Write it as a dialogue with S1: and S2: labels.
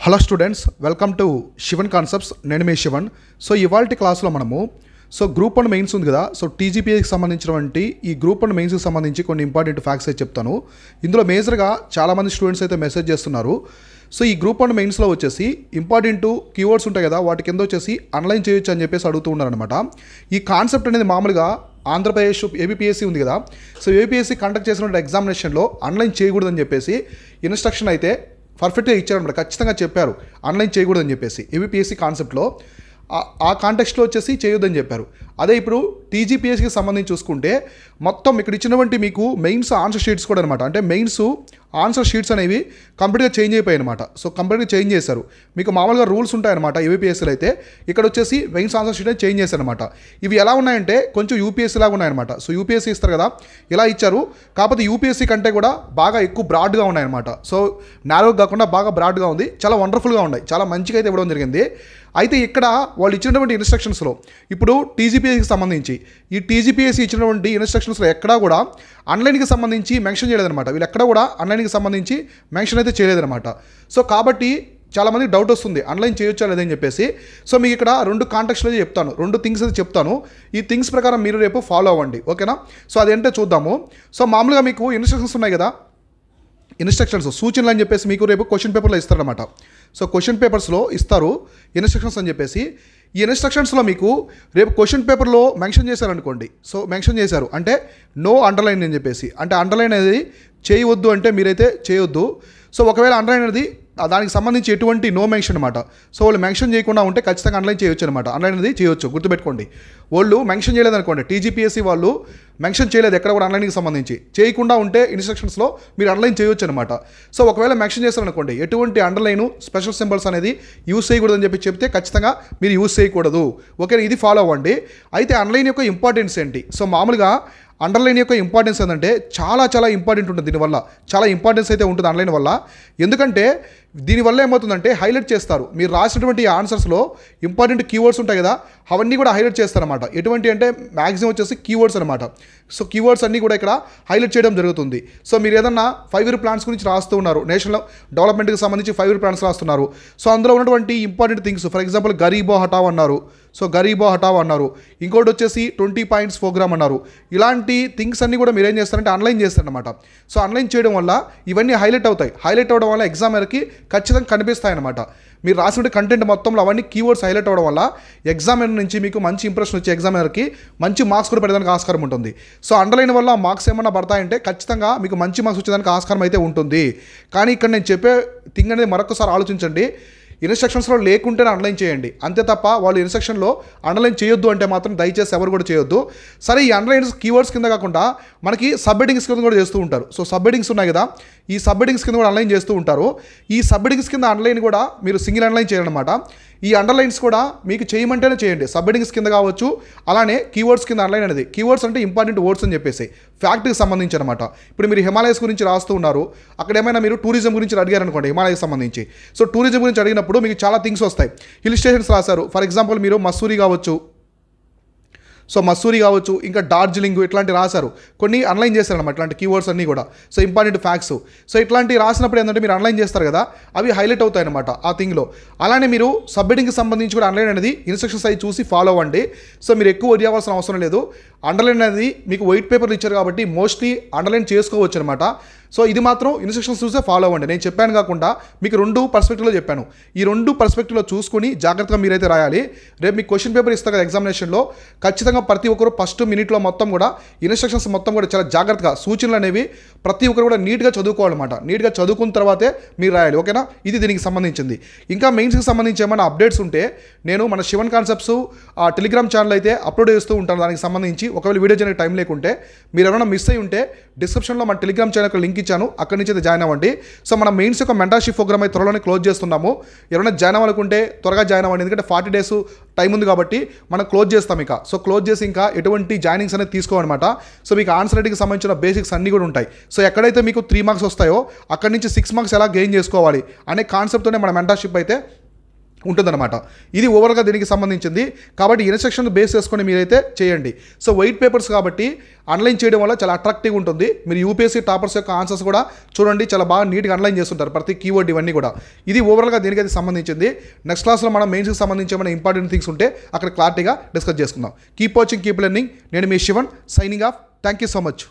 S1: Hello students, welcome to Shivan concepts. నేను మీ Sivan. So ఇవాల్టి క్లాస్లో మనము గ్రూప్ 1 మెయిన్స్ ఉంది కదా. సో టీజీపీఎస్కి సంబంధించినటువంటి ఈ గ్రూప్ 1 మెయిన్స్కి సంబంధించి కొన్ని ఇంపార్టెంట్ ఫ్యాక్ట్స్ అయితే చెప్తాను. ఇందులో మేజర్గా చాలామంది స్టూడెంట్స్ అయితే మెసేజ్ చేస్తున్నారు. సో ఈ గ్రూప్ 1 మెయిన్స్లో వచ్చేసి ఇంపార్టెంట్ కీవర్డ్స్ ఉంటాయి కదా, వాటి కింద వచ్చేసి అన్లైన్ చేయొచ్చు అని చెప్పేసి అడుగుతూ ఉన్నారనమాట. ఈ కాన్సెప్ట్ అనేది మామూలుగా ఆంధ్రప్రదేశ్ ఏబిపిఎస్సి ఉంది కదా. సో ఏబిపిఎస్సి కండక్ట్ చేసినటువంటి ఎగ్జామినేషన్లో అన్లైన్ చేయకూడదని చెప్పేసి ఇన్స్ట్రక్షన్ అయితే పర్ఫెక్ట్గా ఇచ్చారనమాట. ఖచ్చితంగా చెప్పారు ఆన్లైన్ చేయకూడదని చెప్పేసి. ఏబిపిఎస్సి కాన్సెప్ట్లో ఆ కాంటెక్స్ట్లో వచ్చేసి చేయొద్దని చెప్పారు. అదే ఇప్పుడు టీజీపీఎస్కి సంబంధించి చూసుకుంటే మొత్తం ఇక్కడ ఇచ్చినటువంటి మీకు మెయిన్స్ ఆన్సర్ షీట్స్ కూడా అనమాట. అంటే మెయిన్స్ ఆన్సర్ షీట్స్ అనేవి కంప్లీట్గా చేంజ్ అయిపోయాయి అనమాట. సో కంప్లీట్గా చేంజ్ చేశారు. మీకు మామూలుగా రూల్స్ ఉంటాయన్నమాట ఏబిపిఎస్సీలో అయితే. ఇక్కడ వచ్చేసి మెయిన్స్ ఆన్సర్ షీట్ చేంజ్ చేశారనమాట. ఇవి ఎలా ఉన్నాయంటే కొంచెం యూపీఎస్సీ లాగా ఉన్నాయన్నమాట. సో యూపీఎస్సీ ఇస్తారు కదా, ఇలా ఇచ్చారు. కాకపోతే యూపీఎస్సీ కంటే కూడా బాగా ఎక్కువ బ్రాడ్గా ఉన్నాయన్నమాట. సో నారోగా కాకుండా బాగా బ్రాడ్గా ఉంది. చాలా వండర్ఫుల్గా ఉన్నాయి. చాలా మంచిగా అయితే ఇవ్వడం జరిగింది. అయితే ఇక్కడ వాళ్ళు ఇచ్చినటువంటి ఇన్స్ట్రక్షన్స్లో ఇప్పుడు టీజీపీఎస్కి సంబంధించి ఈ టీజీపీఎస్సీ ఇచ్చినటువంటి ఇన్స్ట్రక్షన్స్లో ఎక్కడా కూడా ఆన్లైన్కి సంబంధించి మెన్షన్ చేయలేదన్నమాట. వీళ్ళు ఎక్కడ కూడా ఆన్లైన్కి సంబంధించి మెన్షన్ అయితే చేయలేదన్నమాట. సో కాబట్టి చాలామందికి డౌట్ వస్తుంది ఆన్లైన్ చేయొచ్చా లేదని చెప్పేసి. సో మీకు ఇక్కడ 2 కాంటెక్స్లో చెప్తాను, 2 థింగ్స్ అయితే చెప్తాను. ఈ థింగ్స్ ప్రకారం మీరు రేపు ఫాలో అవ్వండి, ఓకేనా. సో అదేంటో చూద్దాము. సో మామూలుగా మీకు ఇన్స్ట్రక్షన్స్ ఉన్నాయి కదా, ఇన్స్ట్రక్షన్స్ సూచనలు అని చెప్పేసి మీకు రేపు క్వశ్చన్ పేపర్లో ఇస్తారనమాట. సో క్వశ్చన్ పేపర్స్లో ఇస్తారు ఇన్స్ట్రక్షన్స్ అని చెప్పేసి. ఈ ఇన్స్ట్రక్షన్స్లో మీకు రేపు క్వశ్చన్ పేపర్లో మెన్షన్ చేశారనుకోండి. సో మెన్షన్ చేశారు అంటే నో అండర్లైన్ అని చెప్పేసి. అంటే అండర్లైన్ అనేది చేయవద్దు అంటే మీరైతే చేయొద్దు. సో ఒకవేళ అండర్లైన్ అనేది దానికి సంబంధించి ఎటువంటి నో మెన్షన్ అనమాట. సో వాళ్ళు మెన్షన్ చేయకుండా ఉంటే ఖచ్చితంగా ఆన్లైన్ చేయొచ్చు అనమాట. ఆన్లైన్ అనేది చేయొచ్చు, గుర్తుపెట్టుకోండి. వాళ్ళు మెన్షన్ చేయలేదనుకోండి, టీజీపీఎస్సీ వాళ్ళు మెన్షన్ చేయలేదు ఎక్కడ కూడా ఆన్లైన్కి సంబంధించి, చేయకుండా ఉంటే ఇన్స్ట్రక్షన్స్లో మీరు ఆన్లైన్ చేయొచ్చు అనమాట. సో ఒకవేళ మెన్షన్ చేస్తారనుకోండి ఎటువంటి అండర్లైన్ స్పెషల్ సింబల్స్ అనేది యూస్ చేయకూడదని చెప్తే ఖచ్చితంగా మీరు యూస్ చేయకూడదు, ఓకే. ఇది ఫాలో అవ్వండి. అయితే ఆన్లైన్ యొక్క ఇంపార్టెన్స్ ఏంటి? సో మామూలుగా అండర్లైన్ యొక్క ఇంపార్టెన్స్ ఏంటంటే చాలా ఇంపార్టెంట్ ఉంటుంది. దీనివల్ల చాలా ఇంపార్టెన్స్ అయితే ఉంటుంది ఆన్లైన్ వల్ల. ఎందుకంటే దీనివల్ల ఏమవుతుందంటే హైలైట్ చేస్తారు. మీరు రాసినటువంటి ఆన్సర్స్లో ఇంపార్టెంట్ కీవర్డ్స్ ఉంటాయి కదా, అవన్నీ కూడా హైలైట్ చేస్తారన్నమాట. ఎటువంటి అంటే మ్యాక్సిమం వచ్చేసి కీవర్డ్స్ అనమాట. సో కీవర్డ్స్ అన్నీ కూడా ఇక్కడ హైలైట్ చేయడం జరుగుతుంది. సో మీరు ఏదన్నా 5 ఇయర్ ప్లాన్స్ గురించి రాస్తూ ఉన్నారు, నేషనల్ డెవలప్మెంట్కి సంబంధించి 5 ఇయర్ ప్లాన్స్ రాస్తున్నారు. సో అందులో ఉన్నటువంటి ఇంపార్టెంట్ థింగ్స్, ఫర్ ఎగ్జాంపుల్ గరీబో హటావ్ అన్నారు. సో గరీబో హటావ్ అన్నారు. ఇంకోటి వచ్చేసి 20 పాయింట్స్ ప్రోగ్రామ్ అన్నారు. ఇలాంటి థింగ్స్ అన్నీ కూడా మీరు ఏం చేస్తారంటే ఆన్లైన్ చేస్తారనమాట. సో ఆన్లైన్ చేయడం వల్ల ఇవన్నీ హైలైట్ అవుతాయి. హైలైట్ అవ్వడం వల్ల ఎగ్జామినర్కి ఖచ్చితంగా కనిపిస్తాయన్నమాట. మీరు రాసిన కంటెంట్ మొత్తంలో అవన్నీ కీవర్డ్స్ హైలైట్ అవ్వడం వల్ల ఎగ్జామినర్ నుంచి మీకు మంచి ఇంప్రెషన్ వచ్చే ఎగ్జామినర్కి మంచి మార్క్స్ కూడా పెట్టడానికి ఆస్కారం ఉంటుంది. సో అండర్లైన్ వల్ల మార్క్స్ ఏమన్నా పడతాయంటే ఖచ్చితంగా మీకు మంచి మార్క్స్ వచ్చేదానికి ఆస్కారం అయితే ఉంటుంది. కానీ ఇక్కడ నేను చెప్పే థింగ్ అనేది మరొకసారి ఆలోచించండి. ఇన్స్ట్రక్షన్స్లో లేకుంటేనే అండర్లైన్ చేయండి, అంతే తప్ప వాళ్ళు ఇన్స్ట్రక్షన్లో అండర్లైన్ చేయొద్దు అంటే మాత్రం దయచేసి ఎవరు కూడా చేయొద్దు. సరే, ఈ అండర్లైన్స్ కీవర్డ్స్ కింద కాకుండా మనకి సబ్ హెడ్డింగ్స్ కింద కూడా చేస్తూ ఉంటారు. సో సబ్ హెడ్డింగ్స్ ఉన్నాయి కదా, ఈ సబ్ హెడ్డింగ్స్ కింద కూడా అండర్లైన్ చేస్తూ ఉంటారు. ఈ సబ్ హెడ్డింగ్స్ కింద అండర్లైన్ కూడా మీరు సింగిల్ అండర్లైన్ చేయాలన్నమాట. ఈ అండర్లైన్స్ కూడా మీకు చేయమంటేనే చేయండి. సబ్ హెడ్డింగ్స్ కింద కావచ్చు, అలానే కీవర్డ్స్ కింద అండర్లైన్ అనేది. కీవర్డ్స్ అంటే ఇంపార్టెంట్ వర్డ్స్ అని చెప్పేసి ఫ్యాక్ట్కి సంబంధించి అనమాట. ఇప్పుడు మీరు హిమాలయస్ గురించి రాస్తూ ఉన్నారు, అక్కడ ఏమైనా మీరు టూరిజం గురించి అడిగారనుకోండి, హిమాలయస్ సంబంధించి. సో టూరిజం గురించి అడిగినప్పుడు మీకు చాలా థింగ్స్ వస్తాయి. హిల్ స్టేషన్స్ రాశారు, ఫర్ ఎగ్జాంపుల్ మీరు మసూరి కావచ్చు, సో మసూరి కావచ్చు, ఇంకా డార్జిలింగ్ ఇట్లాంటి రాశారు. కొన్ని అన్లైన్ చేస్తారనమాట ఇట్లాంటి కీవర్డ్స్ అన్నీ కూడా. So important facts. సో ఇట్లాంటివి రాసినప్పుడు ఏంటంటే మీరు అన్లైన్ చేస్తారు కదా, అవి హైలైట్ అవుతాయి అనమాట ఆ థింగ్లో. అలానే మీరు సబ్ హెడ్డింగ్కి సంబంధించి కూడా అన్లైన్ అనేది ఇన్స్ట్రక్షన్స్ అవి చూసి ఫాలో అవ్వండి. సో మీరు ఎక్కువ వరి అవ్వాల్సిన అవసరం లేదు. అండర్లైన్ అనేది మీకు వైట్ పేపర్లు ఇచ్చారు కాబట్టి మోస్ట్లీ అండర్లైన్ చేసుకోవచ్చు అనమాట. సో ఇది మాత్రం ఇన్స్ట్రక్షన్స్ చూసే ఫాలో అవ్వండి. నేను చెప్పాను కాకుండా మీకు 2 పర్స్పెక్టివ్లో చెప్పాను. ఈ 2 పర్స్పెక్టివ్లో చూసుకుని జాగ్రత్తగా మీరైతే రాయాలి. రేపు మీకు క్వశ్చన్ పేపర్ ఇస్తారు కదా ఎగ్జామినేషన్లో, ఖచ్చితంగా ప్రతి ఒక్కరు ఫస్ట్ మినిట్లో మొత్తం కూడా ఇన్స్ట్రక్షన్స్ మొత్తం కూడా చాలా జాగ్రత్తగా, సూచనలు అనేవి ప్రతి ఒక్కరు కూడా నీట్గా చదువుకోవాలన్నమాట. నీట్గా చదువుకున్న తర్వాతే మీరు రాయాలి, ఓకేనా. ఇది దీనికి సంబంధించింది. ఇంకా మెయిన్స్కి సంబంధించి ఏమైనా అప్డేట్స్ ఉంటే నేను మన శివన్ కాన్సెప్ట్స్ టెలిగ్రామ్ ఛానల్ అయితే అప్లోడ్ చేస్తూ ఉంటాను. దానికి సంబంధించి ఒకవేళ వీడియో చేయడానికి టైం లేకుంటే మీరు ఎవరైనా మిస్ అయ్యి ఉంటే డిస్క్రిప్షన్లో మన టెలిగ్రామ్ ఛానల్ లింక్ ఇచ్చాను, అక్కడి నుంచి అయితే జాయిన్ అవ్వండి. సో మన మెయిన్స్ యొక్క మెంటర్షిప్ ప్రోగ్రామ్ అయితే త్వరలోనే క్లోజ్ చేస్తున్నాము. ఎవరైనా జాయిన్ అవ్వాలనుకుంటే త్వరగా జాయిన్ అవ్వండి, ఎందుకంటే 40 days టైం ఉంది కాబట్టి మనం క్లోజ్ చేస్తాం. ఇక సో క్లోజ్ చేసి ఇంకా ఎటువంటి జాయినింగ్స్ అనేది తీసుకోవాలన్నమాట. సో మీకు ఆన్సర్ రైటింగ్కి సంబంధించిన బేసిక్స్ అన్నీ కూడా ఉంటాయి. సో ఎక్కడైతే మీకు 3 మార్క్స్ వస్తాయో అక్కడి నుంచి 6 మార్క్స్ ఎలా గెయిన్ చేసుకోవాలి అనే కాన్సెప్ట్తోనే మన మెంటర్షిప్ అయితే ఉంటుందన్నమాట. ఇది ఓవరాల్గా దీనికి సంబంధించింది. కాబట్టి ఇన్స్ట్రక్షన్ బేస్ చేసుకొని మీరైతే చేయండి. సో వైట్ పేపర్స్ కాబట్టి అనలైన్ చేయడం వల్ల చాలా అట్రాక్టివ్గా ఉంటుంది. మీరు యూపీఎస్సీ టాపర్స్ యొక్క ఆన్సర్స్ కూడా చూడండి, చాలా బాగా నీట్గా అనలైన్ చేస్తుంటారు ప్రతి కీవర్డ్ ఇవన్నీ కూడా. ఇది ఓవరాల్గా దీనికి సంబంధించింది. నెక్స్ట్ క్లాస్లో మనం మెయిన్స్కి సంబంధించి ఏమైనా ఇంపార్టెంట్ థింగ్స్ ఉంటే అక్కడ క్లారిటీగా డిస్కస్ చేసుకుందాం. Keep watching, keep learning. నేను మీ Shivan, signing off. Thank you so much.